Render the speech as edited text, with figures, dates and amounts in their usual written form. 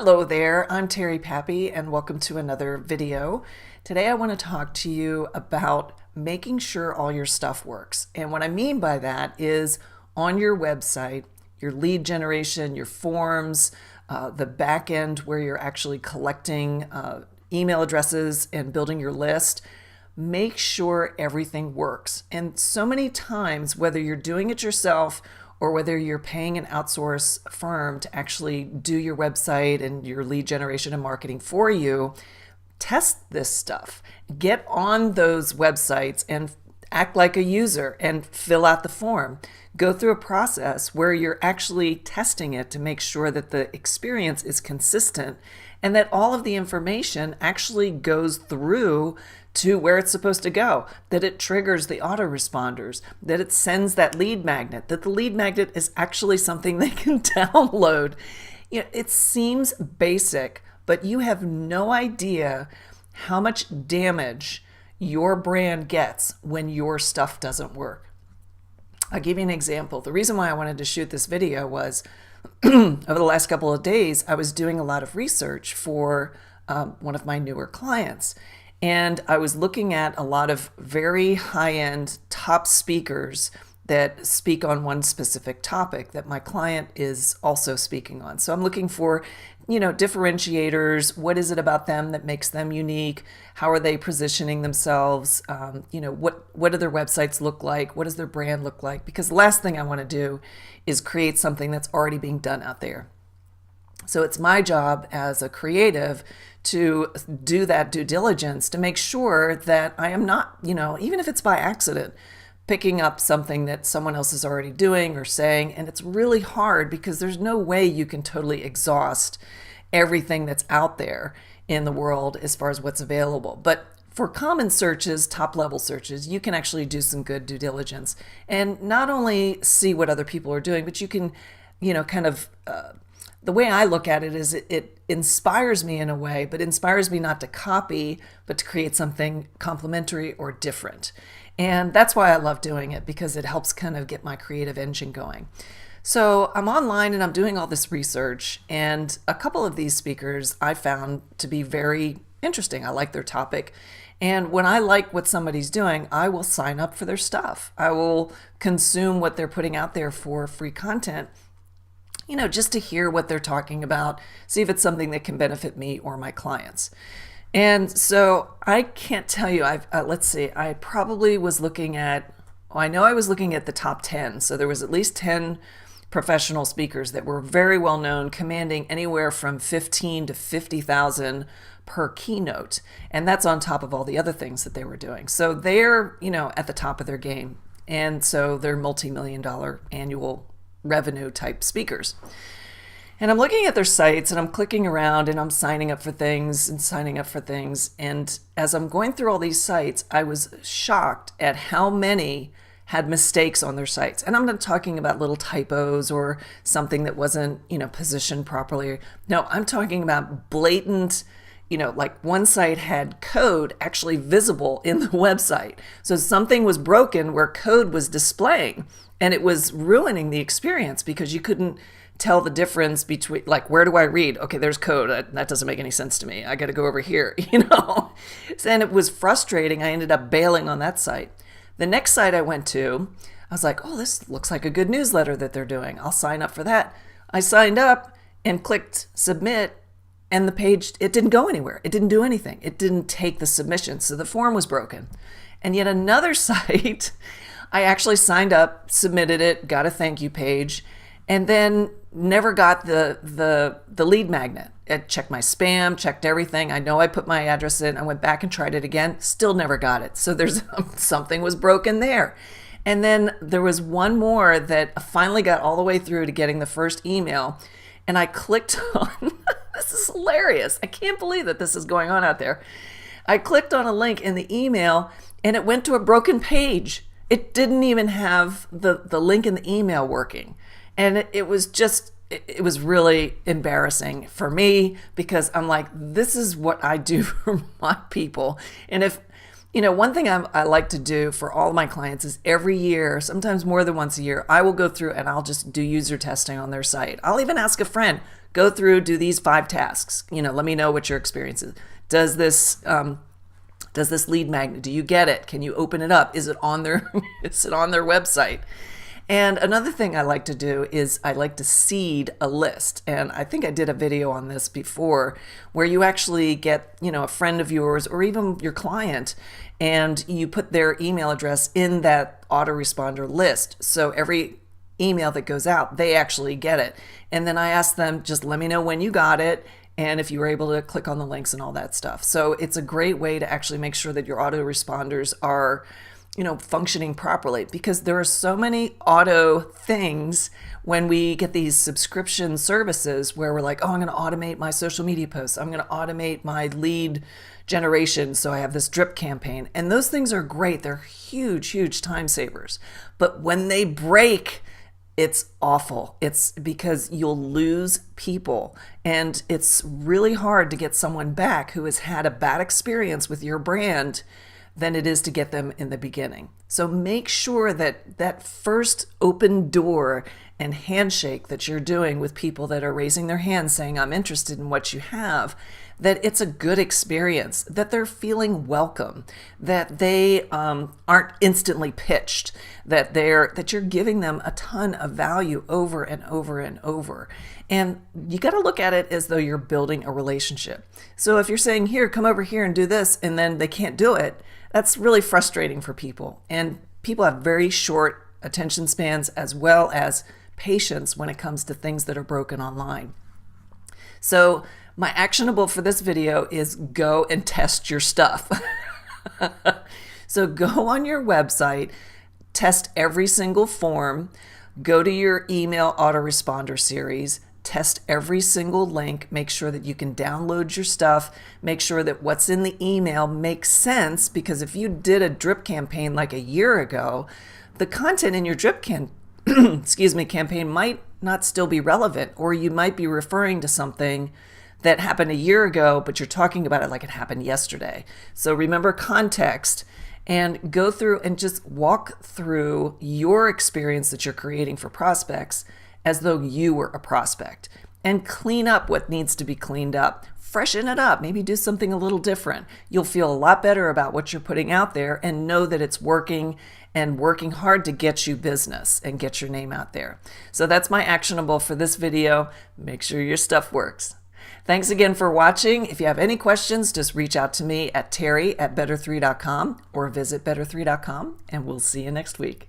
Hello there, I'm Terry Pappy and welcome to another video. Today I want to talk to you about making sure all your stuff works. And what I mean by that is on your website, your lead generation, your forms, the back end where you're actually collecting email addresses and building your list, make sure everything works. And so many times, whether you're doing it yourself or whether you're paying an outsource firm to actually do your website and your lead generation and marketing for you, test this stuff. Get on those websites and act like a user and fill out the form. Go through a process where you're actually testing it to make sure that the experience is consistent and that all of the information actually goes through to where it's supposed to go, that it triggers the autoresponders, that it sends that lead magnet, that the lead magnet is actually something they can download. It seems basic, but you have no idea how much damage your brand gets when your stuff doesn't work. I'll give you an example. The reason why I wanted to shoot this video was over the last couple of days, I was doing a lot of research for one of my newer clients. And I was looking at a lot of very high-end top speakers that speak on one specific topic that my client is also speaking on. So I'm looking for, differentiators. What is it about them that makes them unique? How are they positioning themselves? What do their websites look like? What does their brand look like? Because the last thing I want to do is create something that's already being done out there. So it's my job as a creative to do that due diligence to make sure that I am not, even if it's by accident, picking up something that someone else is already doing or saying. And it's really hard because there's no way you can totally exhaust everything that's out there in the world as far as what's available. But for common searches, top-level searches, you can actually do some good due diligence and not only see what other people are doing, but you can, the way I look at it is it inspires me in a way, but inspires me not to copy, but to create something complementary or different. And that's why I love doing it, because it helps kind of get my creative engine going. So I'm online and I'm doing all this research, and a couple of these speakers I found to be very interesting. I like their topic. And when I like what somebody's doing, I will sign up for their stuff. I will consume what they're putting out there for free content, just to hear what they're talking about, see if it's something that can benefit me or my clients. And so I can't tell you, let's see, I probably was looking at, I know I was looking at the top 10. So there was at least 10 professional speakers that were very well known, commanding anywhere from 15 to 50,000 per keynote. And that's on top of all the other things that they were doing. So they're, at the top of their game. And so they're multi-million-dollar annual revenue type speakers. And I'm looking at their sites and I'm clicking around and I'm signing up for things and signing up for things. And as I'm going through all these sites, I was shocked at how many had mistakes on their sites. And I'm not talking about little typos or something that wasn't, positioned properly. No, I'm talking about blatant, like one site had code actually visible in the website. So something was broken where code was displaying. And it was ruining the experience because you couldn't tell the difference between, like, where do I read? Okay, there's code. That doesn't make any sense to me. I got to go over here, And it was frustrating. I ended up bailing on that site. The next site I went to, I was like, oh, this looks like a good newsletter that they're doing. I'll sign up for that. I signed up and clicked submit, and the page, it didn't go anywhere. It didn't do anything. It didn't take the submission. So the form was broken. And yet another site, I actually signed up, submitted it, got a thank you page, and then never got the lead magnet. I checked my spam, checked everything. I know I put my address in. I went back and tried it again, still never got it. So there's something was broken there. And then there was one more that I finally got all the way through to getting the first email, and I clicked on, this is hilarious. I can't believe that this is going on out there. I clicked on a link in the email and it went to a broken page. It didn't even have the link in the email working. And it was really embarrassing for me because I'm like, this is what I do for my people. And if, one thing I like to do for all my clients is every year, sometimes more than once a year, I will go through and I'll just do user testing on their site. I'll even ask a friend, go through, do these 5 tasks. Let me know what your experience is. Does this lead magnet, do you get it? Can you open it up? Is it on their website? And another thing I like to do is I like to seed a list. And I think I did a video on this before where you actually get, a friend of yours or even your client, and you put their email address in that autoresponder list. So every email that goes out, they actually get it. And then I ask them, just let me know when you got it and if you were able to click on the links and all that stuff. So it's a great way to actually make sure that your autoresponders are functioning properly, because there are so many auto things when we get these subscription services where we're like, oh, I'm going to automate my social media posts. I'm going to automate my lead generation. So I have this drip campaign, and those things are great. They're huge, huge time savers. But when they break, it's awful. It's because you'll lose people, and it's really hard to get someone back who has had a bad experience with your brand than it is to get them in the beginning. So make sure that that first open door and handshake that you're doing with people that are raising their hands saying, I'm interested in what you have, that it's a good experience, that they're feeling welcome, that they aren't instantly pitched, that you're giving them a ton of value over and over and over. And you got to look at it as though you're building a relationship. So if you're saying, here, come over here and do this, and then they can't do it, that's really frustrating for people. And people have very short attention spans as well as patience when it comes to things that are broken online. So my actionable for this video is go and test your stuff. So go on your website, test every single form, go to your email autoresponder series, test every single link, make sure that you can download your stuff, make sure that what's in the email makes sense, because if you did a drip campaign like a year ago, the content in your drip campaign might not still be relevant, or you might be referring to something that happened a year ago, but you're talking about it like it happened yesterday. So remember context and go through and just walk through your experience that you're creating for prospects as though you were a prospect, and clean up what needs to be cleaned up. Freshen it up, maybe do something a little different. You'll feel a lot better about what you're putting out there and know that it's working and working hard to get you business and get your name out there. So that's my actionable for this video. Make sure your stuff works. Thanks again for watching. If you have any questions, just reach out to me at Terry@better3.com or visit better3.com, and we'll see you next week.